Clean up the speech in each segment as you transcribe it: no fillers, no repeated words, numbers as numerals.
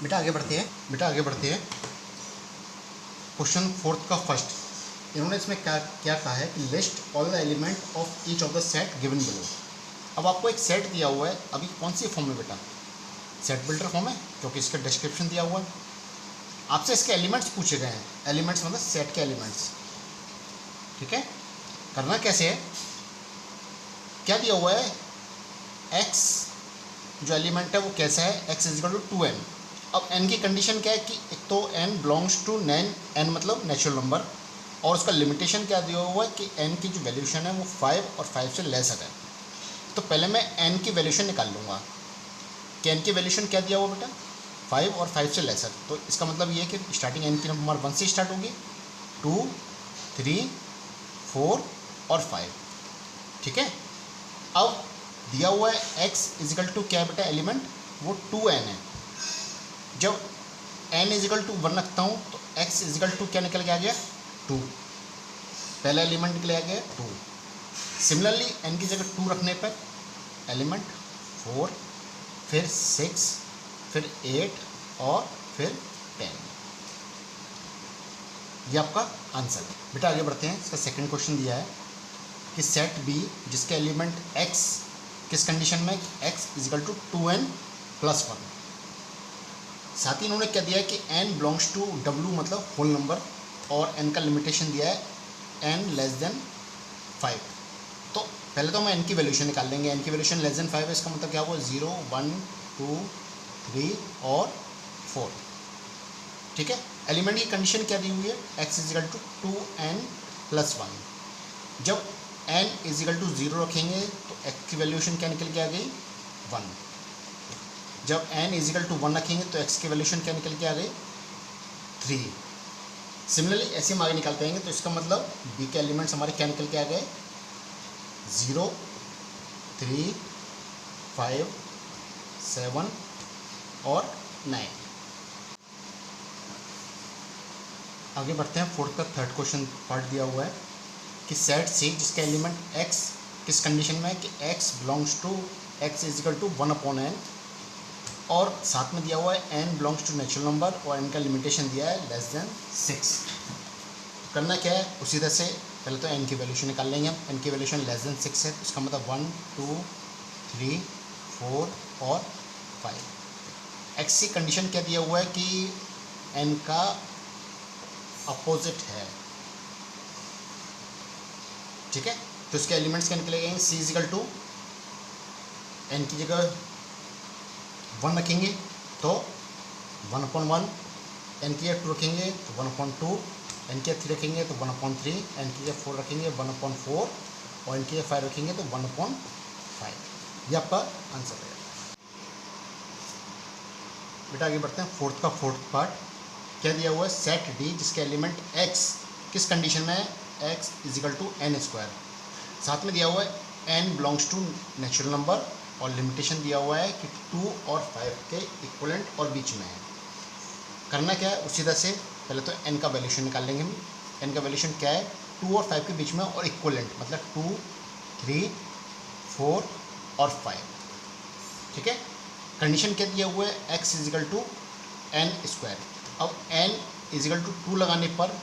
बेटा आगे बढ़ते हैं। क्वेश्चन फोर्थ का फर्स्ट, इन्होंने इसमें क्या क्या कहा है कि list all the element of each of the set given below. अब आपको एक सेट दिया हुआ है, अभी कौन सी फॉर्म में बेटा, सेट बिल्डर फॉर्म है, क्योंकि इसका डिस्क्रिप्शन दिया हुआ है। आपसे इसके एलिमेंट्स पूछे गए हैं, एलिमेंट्स मतलब सेट के एलिमेंट्स। ठीक है, करना कैसे है, क्या दिया हुआ है, x जो एलिमेंट है वो कैसा है, x is equal to 2n। अब n की कंडीशन क्या है कि एक तो n बिलोंग्स टू n मतलब नेचुरल नंबर, और उसका लिमिटेशन क्या दिया हुआ है कि n की जो वैल्यूशन है वो 5 और 5 से लेस है। तो पहले मैं n की वैल्यूशन निकाल लूँगा कि n की वैल्यूशन क्या दिया हुआ बेटा, 5 और 5 से लेसर। तो इसका मतलब ये है कि स्टार्टिंग n की नंबर 1 से स्टार्ट होगी, 2, 3, 4 और 5। ठीक है, अब दिया हुआ है x इजिकल टू क्या है बेटा, एलिमेंट वो 2n है। जब n इजिकल टू 1 रखता हूँ तो x इजिकल टू क्या निकल के आ गया, 2। पहला एलिमेंट निकल आ गया 2। सिमिलरली n की जगह 2 रखने पर एलिमेंट 4, फिर 6, फिर 8 और फिर 10। ये आपका आंसर है। बेटा आगे बढ़ते हैं। इसका सेकंड क्वेश्चन दिया है कि सेट बी जिसके एलिमेंट x किस कंडीशन में, x is equal to 2n plus 1। साथ ही इन्होंने क्या दिया है कि n बिलोंग्स टू w मतलब होल नंबर, और n का लिमिटेशन दिया है n लेस देन 5। तो पहले तो हम n की वैल्यूशन निकाल लेंगे। n की वैल्यूशन लेस देन 5 है, इसका मतलब क्या हुआ, 0, 1, 2, 3 और 4। ठीक है, एलिमेंट की कंडीशन क्या दी हुई है, x is equal to 2n plus 1। जब n इजिकल टू 0 रखेंगे तो x की वैल्यूशन क्या निकल के आ गई, 1। जब n इजिकल टू 1 रखेंगे तो x की वैल्यूशन क्या निकल के आ गई, 3। सिमिलरली ऐसे हम आगे निकालते हैं तो इसका मतलब b के एलिमेंट्स हमारे क्या निकल के आ गए, 0, 3, 5, 7 और 9। आगे बढ़ते हैं। फोर्थ का थर्ड क्वेश्चन पार्ट दिया हुआ है कि सेट सी जिसका एलिमेंट x किस कंडीशन में है कि x belongs to x is equal to 1/n, और साथ में दिया हुआ है n belongs to natural number, और n का लिमिटेशन दिया है लेस देन 6। करना क्या है, उसी तरह से पहले तो n की वैल्यूशन निकाल लेंगे हम। n की वैल्यूशन लेस देन 6 है, तो इसका मतलब 1, 2, 3, 4 और 5। x की कंडीशन क्या दिया हुआ है कि n का अपोजिट है। ठीक है, तो इसके एलिमेंट्स क्या निकलेंगे, c इजिकल टू n की जगह 1 रखेंगे तो 1/1, n की जगह 2 रखेंगे तो 1/2, n की जगह 3 रखेंगे तो 1/3, n की जगह 4 रखेंगे 1/4, और n की जगह 5 रखेंगे तो 1/5। ये आपका आंसर है। बेटा आगे बढ़ते हैं। फोर्थ का फोर्थ पार्ट क्या दिया हुआ है, सेट डी जिसके एलिमेंट x किस कंडीशन में है, x इजिकल टू n²। साथ में दिया हुआ है n belongs to natural number, और लिमिटेशन दिया हुआ है कि 2 और 5 के इक्वलेंट और बीच में है। करना क्या है, उसी तरह से पहले तो n का वैल्यूशन निकाल लेंगे हम। n का वैल्यूशन क्या है, 2 और 5 के बीच में और इक्वलेंट, मतलब 2, 3, 4 और 5। ठीक है, कंडीशन क्या दिया हुआ है, x इजिकल टू n²। अब n इजिकल टू 2 लगाने पर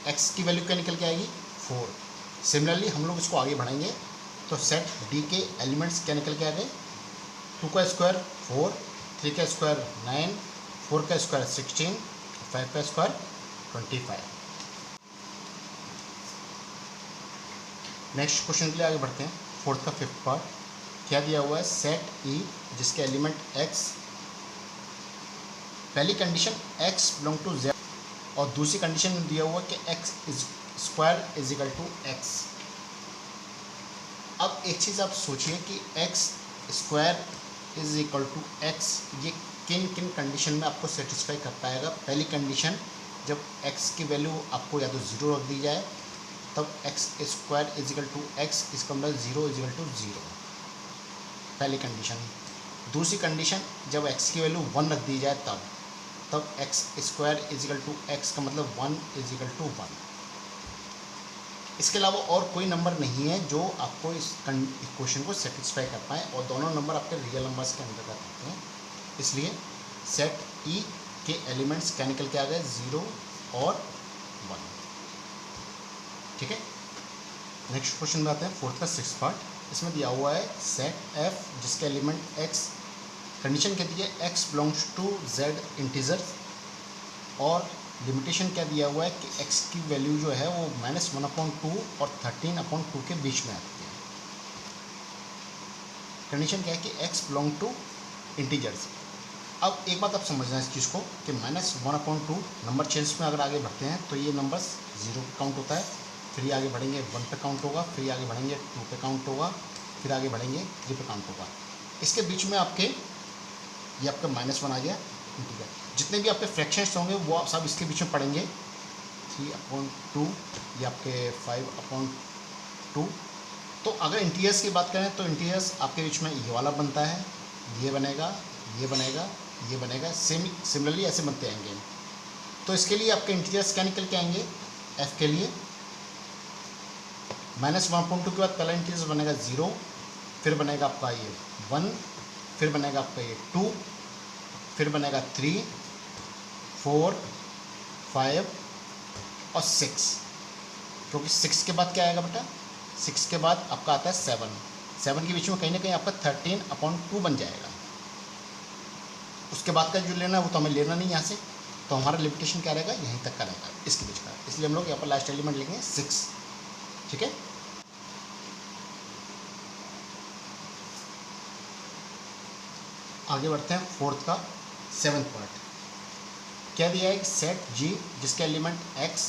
x की वैल्यू क्या निकल के आएगी, 4। सिमिलरली हम लोग इसको आगे बढ़ाएंगे तो सेट डी के एलिमेंट्स क्या निकल के आ गए, 2 का स्क्वायर 4, 3 का स्क्वायर 9, 4 का स्क्वायर 16, 5 का स्क्वायर 25। नेक्स्ट क्वेश्चन के लिए आगे बढ़ते हैं। फोर्थ का फिफ्थ पार्ट क्या दिया हुआ है, सेट ई जिसके एलिमेंट x, पहली condition x belong to z, और दूसरी कंडीशन में दिया हुआ कि x square is equal to x। अब एक चीज़ आप सोचिए कि x square is equal to x, ये किन किन कंडीशन में आपको सेटिस्फाई कर पाएगा। पहली कंडीशन, जब x की वैल्यू आपको या तो 0 रख दी जाए तब x square is equal to x, इसका मतलब 0 इजिकल टू 0, पहली कंडीशन। दूसरी कंडीशन, जब x की वैल्यू 1 रख दी जाए तब x square is equal to x का मतलब 1 इजिकल टू 1। इसके अलावा और कोई नंबर नहीं है जो आपको इस इक्वेशन को सेटिस्फाई कर पाए, और दोनों नंबर आपके रियल नंबर्स के अंतर्गत आते हैं। इसलिए सेट ई के एलिमेंट्स क्या निकल के आ गए, 0 और 1। ठीक है, नेक्स्ट क्वेश्चन में आते हैं, फोर्थ का 6th पार्ट। इसमें दिया हुआ है सेट एफ जिसके एलिमेंट एक्स, कंडीशन कहती है x belongs to z integers, और लिमिटेशन क्या दिया हुआ है कि x की वैल्यू जो है वो -1/2 और 13/2 के बीच में आती है। कंडीशन क्या है कि x बिलोंग टू इंटीजर्स। अब एक बात आप समझना इस चीज़ को कि -1/2 नंबर चेंज में अगर आगे बढ़ते हैं तो ये नंबर्स 0 पे काउंट होता है, फिर आगे बढ़ेंगे 1 पे काउंट होगा, फिर आगे बढ़ेंगे 2 पे काउंट होगा, फिर आगे बढ़ेंगे 3 पे काउंट होगा। इसके बीच में आपके ये आपका -1 आ गया इंटीजर। जितने भी आपके फ्रैक्शंस होंगे वो आप सब इसके बीच में पढ़ेंगे, 3/2, ये आपके 5/2। तो अगर इंटीजर्स की बात करें तो इंटीजर्स आपके बीच में ये वाला बनता है, ये बनेगा, ये बनेगा, ये बनेगा, सिमिलरली ऐसे बनते आएंगे। तो इसके लिए आपके इंटीजर्स क्या निकल के आएंगे, f के लिए -1/2 के बाद पहला इंटीजर बनेगा 0, फिर बनेगा आपका ये 1, फिर बनेगा आपका ये 2, फिर बनेगा 3, 4, 5 और 6, क्योंकि 6 के बाद क्या आएगा बेटा, 6 के बाद आपका आता है 7 के बीच में कहीं ना कहीं आपका 13/2 बन जाएगा। उसके बाद का जो लेना है वो तो हमें लेना नहीं यहाँ से, तो हमारा लिमिटेशन क्या रहेगा, यहीं तक का रहेगा, इसके बीच का। इसलिए हम लोग यहाँ पर लास्ट एलिमेंट लेंगे 6। ठीक है, आगे बढ़ते हैं फोर्थ का 7th पार्ट। क्या दिया है कि सेट जी जिसके एलिमेंट x,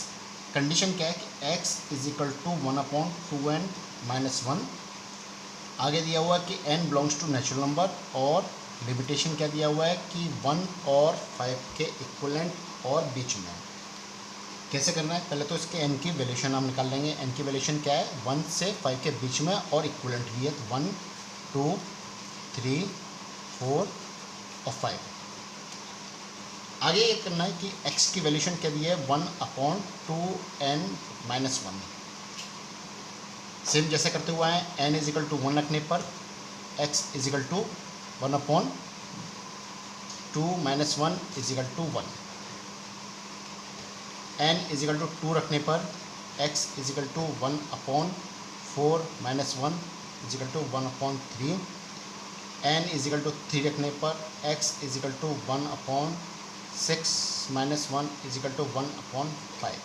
कंडीशन क्या है कि x = 1/2n-1। आगे दिया हुआ है कि n belongs to natural number, और लिमिटेशन क्या दिया हुआ है कि 1 और 5 के इक्वलेंट और बीच में। कैसे करना है, पहले तो इसके n की वैल्यूशन हम निकाल लेंगे। n की वैल्यूशन क्या है, 1 से 5 के बीच में और इक्वलेंट भी है, 1, 2, 3, 4 और 5। आगे ये करना है कि x की वैल्यूशन क्या दी है, 1/2n-1। सेम जैसे करते हुए हैं, n = 1 रखने पर x = 1/2 - 1 = 1। n = 2 रखने पर x = 1/4 - 1 = 1/3। n = 3 रखने पर x = 1/6 - 1 = 1/5।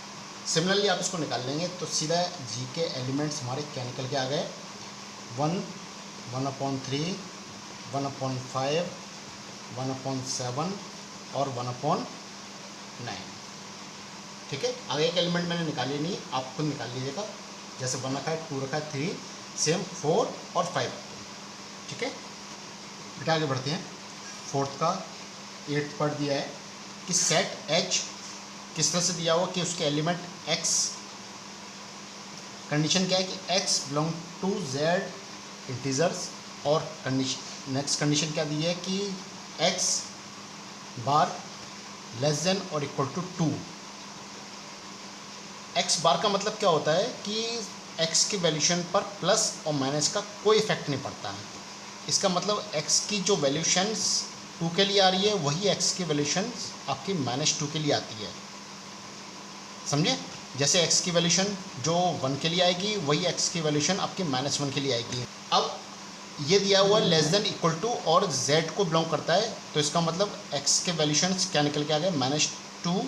सिमिलरली आप इसको निकाल लेंगे तो सीधा जी के एलिमेंट्स हमारे क्या निकल के आ गए, 1, 1/3, 1/5, 1/7 और 1/9। ठीक है, आगे एक एलिमेंट मैंने निकाली नहीं, आप खुद निकाल लीजिएगा। जैसे 1 रखा है, 2 रखा है, 3, सेम 4 और 5। ठीक है, बेटा आगे बढ़ते हैं। फोर्थ का 8th पार्ट दिया है कि सेट H किस तरह से दिया हुआ कि उसके एलिमेंट x, कंडीशन क्या है कि x belong to z integers, और नेक्स्ट कंडीशन क्या दी है कि x बार <= 2। x बार का मतलब क्या होता है कि x की वैल्यूशन पर प्लस और माइनस का कोई इफेक्ट नहीं पड़ता है। इसका मतलब x की जो वैल्यूशंस 2 के लिए आ रही है वही x की वैल्यूशंस आपकी -2 के लिए आती है, समझे। जैसे x की वैल्यूशन जो 1 के लिए आएगी वही x की वैल्यूशन आपकी -1 के लिए आएगी। अब ये दिया हुआ <= और z को बिलोंग करता है, तो इसका मतलब x के वैल्यूशंस क्या निकल के आ गए, -2,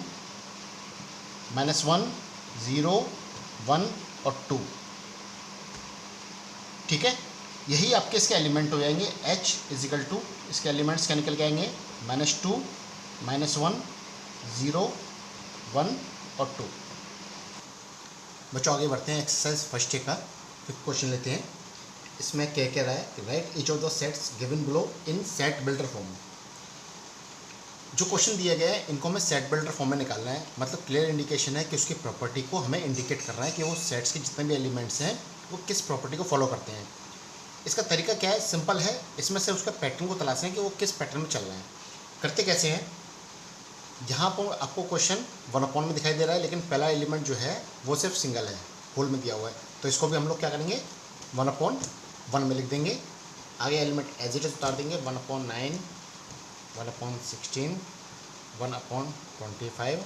-1, 0, 1 और 2। ठीक है, यही आपके इसके एलिमेंट हो जाएंगे। h = इसके एलिमेंट्स क्या निकल के आएंगे, -2, -1, 0, 1 और 2। बच्चों आगे बढ़ते हैं एक्सरसाइज फर्स्ट का 5th क्वेश्चन लेते हैं। इसमें क्या कह रहा है, right each of the sets given below in set builder form. जो क्वेश्चन दिए गए हैं इनको हमें सेट बिल्डर फॉर्म में निकालना है, मतलब क्लियर इंडिकेशन है कि उसकी प्रॉपर्टी को हमें इंडिकेट करना है कि वो सेट्स के जितने भी एलिमेंट्स हैं वो किस प्रॉपर्टी को फॉलो करते हैं। इसका तरीका क्या है, सिंपल है, इसमें से उसका पैटर्न को तलाशें कि वो किस पैटर्न में चल रहे हैं। करते कैसे हैं, यहाँ पर आपको क्वेश्चन 1/, में दिखाई दे रहा है, लेकिन पहला एलिमेंट जो है वो सिर्फ सिंगल है, होल में दिया हुआ है, तो इसको भी हम लोग क्या करेंगे 1/1 में लिख देंगे। आगे एलिमेंट एज इट इज उतार देंगे, 1/9, 1/16, 1/25,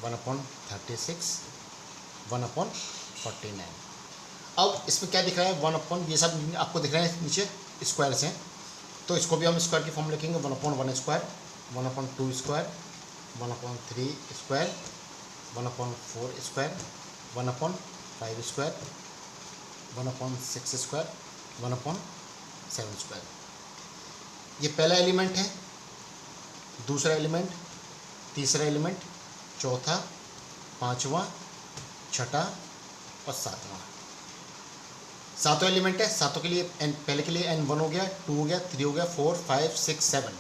1/36, 1/49। अब इसमें क्या दिख रहा है, 1 ये सब आपको दिख रहा है नीचे स्क्वायर से, तो इसको भी हम स्क्वायर की फॉर्म लिखेंगे। 1/1 square, 1/2 square, 1/3 square, 1/4 square, 1/5 square, 1/6 square, 1/7 square. ये पहला एलिमेंट है, दूसरा एलिमेंट, तीसरा एलिमेंट, चौथा, पांचवा, छठा और सातवां। सातों एलिमेंट है, सातों के लिए n, पहले के लिए n1 हो गया, 2 हो गया, 3 हो गया, 4, 5, 6, 7।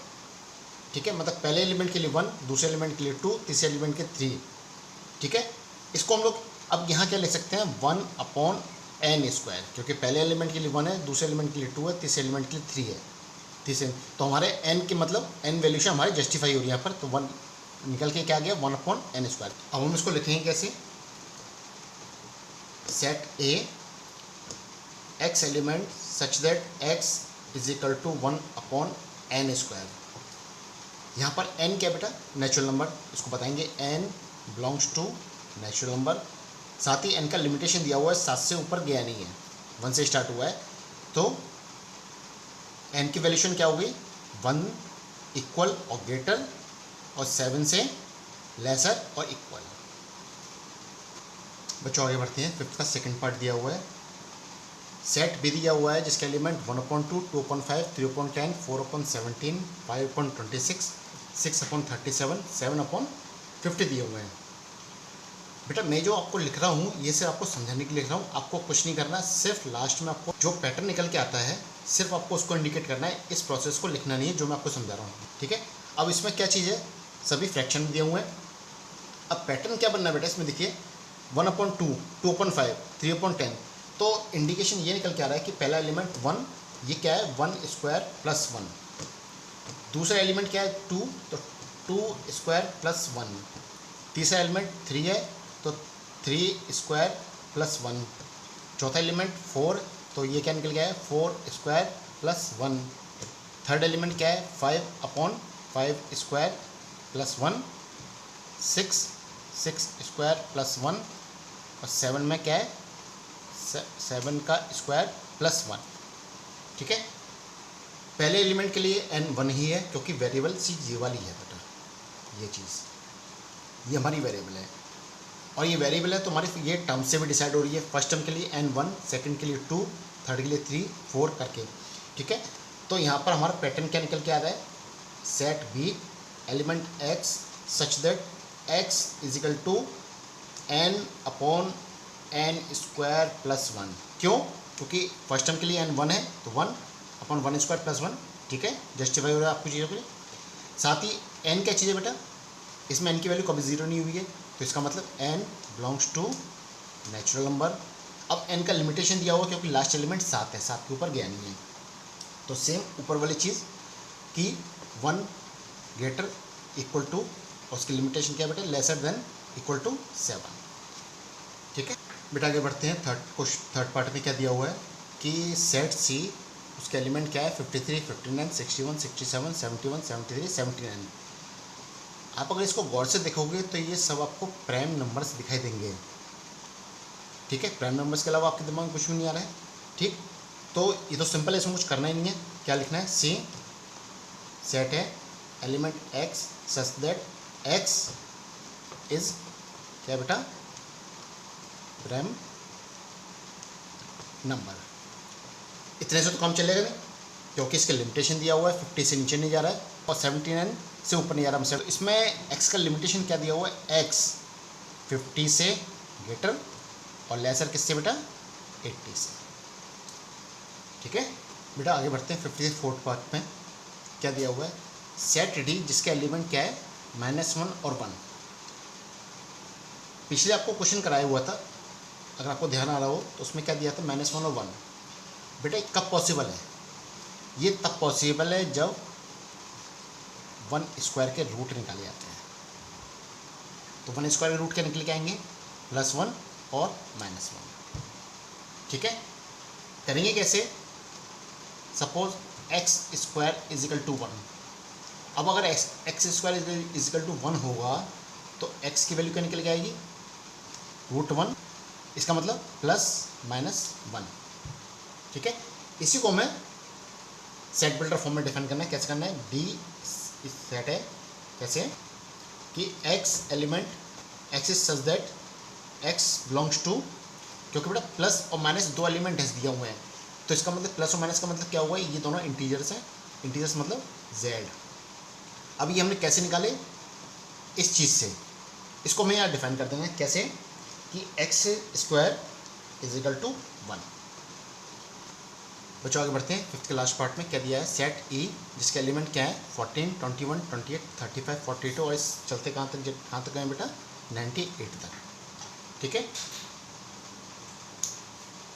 ठीक है, मतलब पहले एलिमेंट के लिए 1, दूसरे एलिमेंट के लिए 2, तीसरे एलिमेंट के 3। ठीक है, इसको हम लोग अब यहाँ क्या लिख सकते हैं, 1/n स्क्वायर, क्योंकि पहले एलिमेंट के लिए 1 है, दूसरे एलिमेंट के लिए 2 है, तीसरे एलिमेंट के लिए 3 है। तीसरे तो हमारे n के मतलब n वैल्यूशन हमारी जस्टिफाई हो रही है यहाँ पर, तो 1 निकल के क्या गया, 1/n स्क्वायर। अब हम इसको लिखेंगे कैसे, set A x element such that x is equal to 1/n square. यहाँ पर n क्या बेटा, नेचुरल नंबर, इसको बताएंगे n belongs to natural number. साथ ही n का लिमिटेशन दिया हुआ है, 7 से ऊपर गया नहीं है, 1 से स्टार्ट हुआ है, तो n की वैल्यूशन क्या होगी, 1 इक्वल और ग्रेटर, और 7 से लेसर और इक्वल। बच्चों आगे बढ़ते हैं, फिफ्थ का सेकंड पार्ट दिया हुआ है। सेट बी दिया हुआ है जिसका एलिमेंट 1/2, 2/5, 3/10, 4/17, 5/26, 6/37, 7/50 दिए हुए हैं। बेटा मैं जो आपको लिख रहा हूँ ये सिर्फ आपको समझाने के लिए लिख रहा हूँ, आपको कुछ नहीं करना, सिर्फ लास्ट में आपको जो पैटर्न निकल के आता है सिर्फ आपको उसको इंडिकेट करना है, इस प्रोसेस को लिखना नहीं है जो मैं आपको समझा रहा हूँ। ठीक है, अब इसमें क्या चीज़ है, सभी फ्रैक्शन दिए हुए हैं। अब पैटर्न क्या बनना है बेटा, इसमें देखिए 1/2, 2/5, 3/10, तो इंडिकेशन ये निकल के आ रहा है कि पहला एलिमेंट 1, ये क्या है 1 स्क्वायर प्लस 1। दूसरा एलिमेंट क्या है 2, तो 2 स्क्वायर प्लस 1। तीसरा एलिमेंट 3 है, तो 3 स्क्वायर प्लस 1। चौथा एलिमेंट 4, तो ये क्या निकल गया है 4 स्क्वायर प्लस 1। थर्ड एलिमेंट क्या है 5/5 स्क्वायर प्लस 1। 6 स्क्वायर प्लस 1, और 7 में क्या है 7 का स्क्वायर प्लस 1। ठीक है, पहले एलिमेंट के लिए n 1 ही है क्योंकि वेरिएबल चीज़ ये वाली है बेटा, ये चीज़ ये हमारी वेरिएबल है, और ये वेरिएबल है तो हमारी ये टर्म से भी डिसाइड हो रही है। फर्स्ट टर्म के लिए n 1, सेकंड के लिए 2, थर्ड के लिए 3, 4 करके। ठीक है, तो यहाँ पर हमारा पैटर्न क्या निकल के आ रहा है, set B element x such that x is equal to n/n square plus 1। क्यों, क्योंकि फर्स्ट टर्म के लिए n 1 है, तो 1/1 स्क्वायर प्लस 1। ठीक है, जस्टिफाई हो रहा है आपको चीज़ों के लिए। साथ ही n क्या चीज़ है बेटा, इसमें n की वैल्यू कभी 0 नहीं हुई है, तो इसका मतलब n belongs to natural number. अब n का लिमिटेशन दिया हुआ क्योंकि लास्ट एलिमेंट 7 है, 7 के ऊपर गया नहीं है, तो सेम ऊपर वाली चीज़ कि 1 ग्रेटर इक्वल टू, और उसकी लिमिटेशन क्या है बेटा, लेसर देन इक्वल टू 7। ठीक है बेटा, आगे बढ़ते हैं। थर्ड पार्ट में क्या दिया हुआ है कि सेट सी, उसके एलिमेंट क्या है 53, 59, 61, 67, 71, 73, 79। आप अगर इसको गौर से देखोगे तो ये सब आपको प्राइम नंबर्स दिखाई देंगे। ठीक है, प्राइम नंबर्स के अलावा आपके दिमाग में कुछ भी नहीं आ रहा है। ठीक, तो ये तो सिंपल है, इसमें कुछ करना ही नहीं है। क्या लिखना है, सी सेट है element x such that x is क्या बेटा, प्राइम नंबर। इतने से तो काम चलेगा नहीं क्योंकि इसके लिमिटेशन दिया हुआ है, 50 से नीचे नहीं जा रहा है और 79 से ऊपर नहीं जा रहा है। तो इसमें x का लिमिटेशन क्या दिया हुआ है, x 50 से ग्रेटर और लेसर किससे बेटा, 80 से। ठीक है बेटा, आगे बढ़ते हैं। 54 पार्ट में क्या दिया हुआ है, सेट डी जिसका एलिमेंट क्या है -1 और 1। पिछले आपको क्वेश्चन कराया हुआ था, अगर आपको ध्यान आ रहा हो तो उसमें क्या दिया था, -1 और 1। बेटा कब पॉसिबल है, ये तब पॉसिबल है जब 1 स्क्वायर के रूट निकाले जाते हैं। तो 1 स्क्वायर के रूट क्या निकल के आएंगे, +1 और -1। ठीक है, करेंगे कैसे, suppose x square is equal to 1, अब अगर एक्स स्क्वायर इजिकल टू 1 होगा तो एक्स की वैल्यू क्या निकल के आएगी, √1, इसका मतलब ±1, ठीक है। इसी को हमें सेट बिल्डर फॉर्म में डिफाइन करना है। कैसे करना है, डी सेट है कैसे कि x element x is such that x belongs to, क्योंकि बेटा प्लस और माइनस दो एलिमेंट है दिया हुए हैं, तो इसका मतलब प्लस और माइनस का मतलब क्या हुआ, ये दोनों इंटीजर्स हैं, इंटीजर्स मतलब z। अब ये हमने कैसे निकाले, इस चीज़ से, इसको हमें यहाँ डिफाइन कर देना है कैसे कि एक्स स्क्वायर इजिकल टू 1। बच्चों आगे बढ़ते हैं, फिफ्थ के लास्ट पार्ट में क्या दिया है, सेट ई जिसके एलिमेंट क्या है 14, 21, 28, 35, 42 और इस चलते कहाँ तक गए बेटा 98 तक, ठीक है।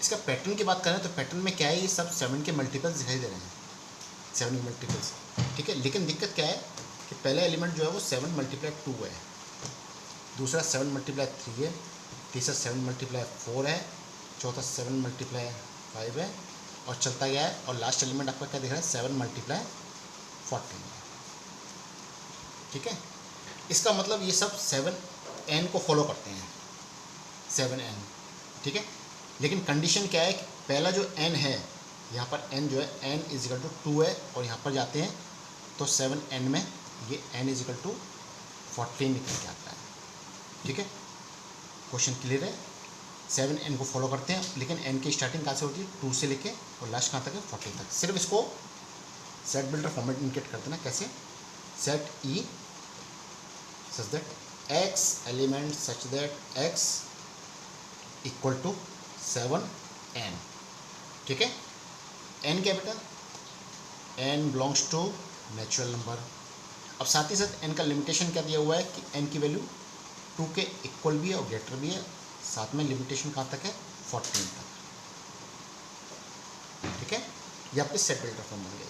इसका पैटर्न की बात करें तो पैटर्न में क्या है, ये सब 7 के मल्टीपल्स दिखाई दे रहे हैं, 7 के मल्टीपल्स, ठीक है। लेकिन दिक्कत क्या है कि पहला एलिमेंट जो है वो 7 × 2 है, दूसरा 7 × 3 है, तीसरा 7 × 4 है, चौथा 7 × 5 है और चलता गया है, और लास्ट एलिमेंट आपका क्या दिख रहा है 7 × 14, ठीक है। इसका मतलब ये सब 7n को फॉलो करते हैं, 7n, ठीक है। लेकिन कंडीशन क्या है कि पहला जो n है, यहाँ पर n जो है n = 2 है, और यहाँ पर जाते हैं तो 7n में ये n = 14 निकल के आता है, ठीक है। क्वेश्चन क्लियर है, 7n को फॉलो करते हैं, लेकिन n की स्टार्टिंग कहाँ से होती है 2 से लेके और लास्ट कहाँ तक है 14 तक। सिर्फ इसको सेट बिल्डर फॉर्मेट इंडिकेट करते हैं, कैसे, set E such that x element such that x = 7n, ठीक है। n क्या बेटा, n belongs to natural number. अब साथ ही साथ n का लिमिटेशन क्या दिया हुआ है कि n की वैल्यू 2 के इक्वल भी है और ग्रेटर भी है, साथ में लिमिटेशन कहाँ तक है 14 तक, ठीक है। ये आपके सेट बिल्डर फॉर्म बन गई।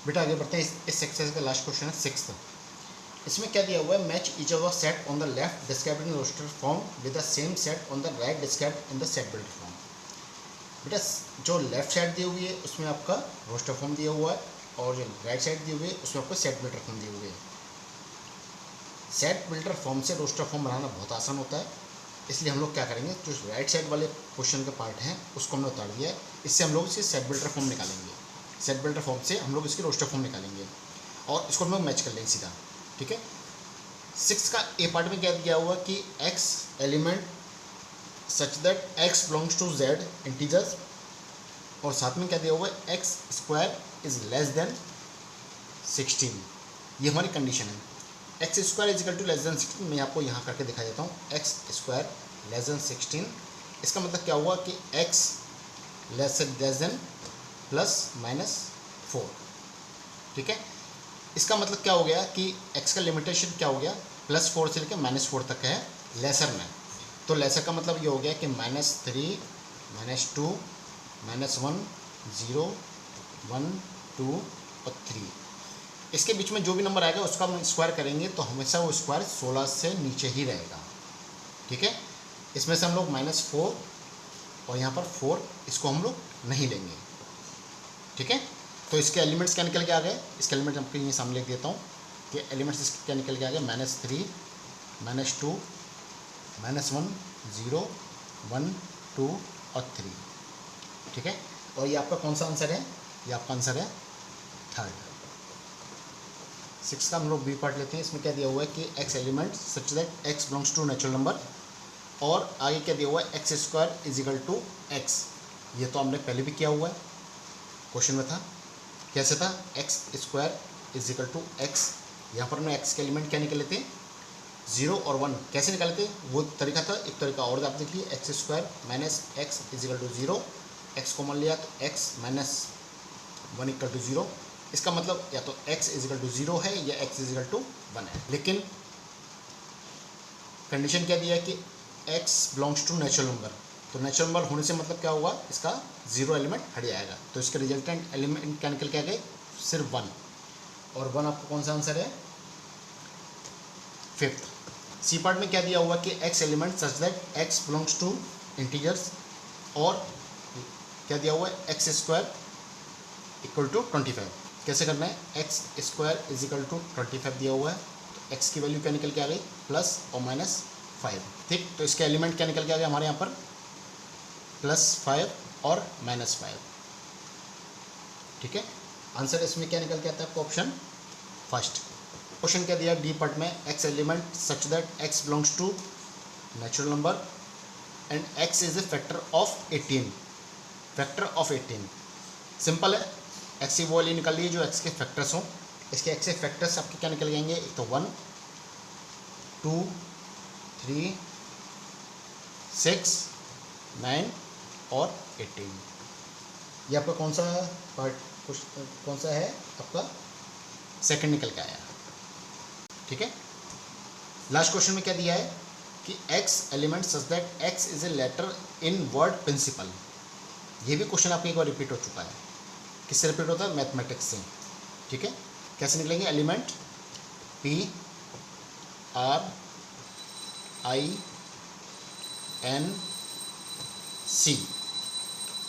बेटा आगे बढ़ते हैं, इस एक्सरसाइज का लास्ट क्वेश्चन है 6th। इसमें क्या दिया हुआ है, match each of the set on the left described in roster form with the same set on the right described in the set builder form. बेटा जो लेफ्ट साइड दी हुई है उसमें आपका रोस्टर फॉर्म दिया हुआ है, और जो राइट साइड दी हुई है उसमें आपको सेट बिल्डर फॉर्म दिए हुए है। सेट बिल्डर फॉर्म से रोस्टर फॉर्म बनाना बहुत आसान होता है, इसलिए हम लोग क्या करेंगे, जो राइट साइड वाले क्वेश्चन का पार्ट है उसको हमने उतार दिया है, इससे हम लोग इसके सेट बिल्डर फॉर्म निकालेंगे, सेट बिल्डर फॉर्म से हम लोग इसकी रोस्टर फॉर्म निकालेंगे और इसको हम लोग मैच कर लेंगे सीधा, ठीक है। 6 का ए पार्ट में क्या दिया हुआ कि x element such that x belongs to z integers, और साथ में क्या दिया हुआ है x square is less than 16, ये हमारी कंडीशन है। X square is equal to less than 16, मैं आपको यहाँ करके दिखा देता हूँ, एक्स स्क्वायर लेस देन 16, इसका मतलब क्या हुआ कि एक्स लेस देन ±4, ठीक है। इसका मतलब क्या हो गया कि x का लिमिटेशन क्या हो गया, +4 से लेकर -4 तक है लेसर में, तो लेसर का मतलब ये हो गया कि -3, -2, -1, 0, 1, 2 और 3, इसके बीच में जो भी नंबर आएगा उसका हम स्क्वायर करेंगे तो हमेशा वो स्क्वायर 16 से नीचे ही रहेगा, ठीक है। इसमें से हम लोग -4 और यहाँ पर 4 इसको हम लोग नहीं लेंगे, ठीक है। तो इसके एलिमेंट्स क्या निकल के आ गए, इसके एलिमेंट्स आपको ये सामने लिख देता हूँ कि एलिमेंट्स इसके क्या निकल के आ गए, -3, -2, -1, 0, 1, 2 और 3, ठीक है। और ये आपका कौन सा आंसर है, ये आपका आंसर है 3rd। 6 का हम लोग बी पार्ट लेते हैं, इसमें क्या दिया हुआ है कि x element such that x belongs to natural number, और आगे क्या दिया हुआ है x square is equal to x, ये तो हमने पहले भी किया हुआ है, क्वेश्चन में था, कैसे था, x square is equal to x, यहाँ पर हमने एक्स के एलिमेंट क्या निकले थे 0 और 1, कैसे निकाले थे वो तरीका था, एक तरीका और आप देखिए, x square minus x is equal to 0, x को मान लिया तो x - 1 = 0, इसका मतलब या तो x इज इक्वल टू 0 है या x इज इक्वल टू 1 है, लेकिन कंडीशन क्या दिया है कि x belongs to natural number, तो नेचुरल नंबर होने से मतलब क्या हुआ, इसका 0 एलिमेंट हट जाएगा, तो इसके रिजल्टेंट एलिमेंट क्या निकल के आ गए, सिर्फ 1, और 1 आपको कौन सा आंसर है 5th। सी पार्ट में क्या दिया हुआ कि x element such that x belongs to integers, और क्या दिया हुआ है एक्स स्क्वायर इक्वल टू 25, कैसे करना है, x square is equal to 25 दिया हुआ है, तो एक्स की वैल्यू क्या निकल के आ गई, प्लस और -5। ठीक, तो इसके एलिमेंट क्या निकल के आ गया हमारे यहाँ पर, +5 और -5। ठीक है, आंसर इसमें क्या निकल के आता है आपको, ऑप्शन फर्स्ट। क्वेश्चन क्या दिया डी पार्ट में, x element such that x belongs to natural number and x is a factor of 18, factor of 18। Simple है, एक्स की वो वैल्यू निकाल ली जो एक्स के फैक्टर्स हों। इसके एक्स के फैक्टर्स आपके क्या निकल जाएंगे, एक तो 1, 2, 3, 6, 9 और 18। ये आपका कौन सा पार्ट, कौन सा है आपका, सेकंड निकल के आया। ठीक है, लास्ट क्वेश्चन में क्या दिया है कि x element such that x is a letter in word principal. ये भी क्वेश्चन आपके एक बार रिपीट हो चुका है। किससे रिपीट होता है, मैथमेटिक्स से। ठीक है, कैसे निकलेंगे, element P R I N C,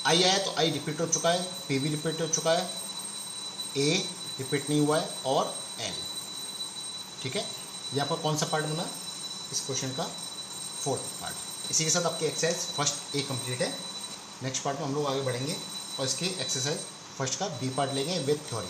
आई आया तो आई रिपीट हो चुका है, P भी रिपीट हो चुका है, A रिपीट नहीं हुआ है और L। ठीक है, ये आपका कौन सा पार्ट बना, इस क्वेश्चन का फोर्थ पार्ट। इसी के साथ आपकी एक्सरसाइज फर्स्ट A कंप्लीट है। नेक्स्ट पार्ट में हम लोग आगे बढ़ेंगे और इसकी एक्सरसाइज फर्स्ट का B पार्ट लेंगे विद थ्योरी।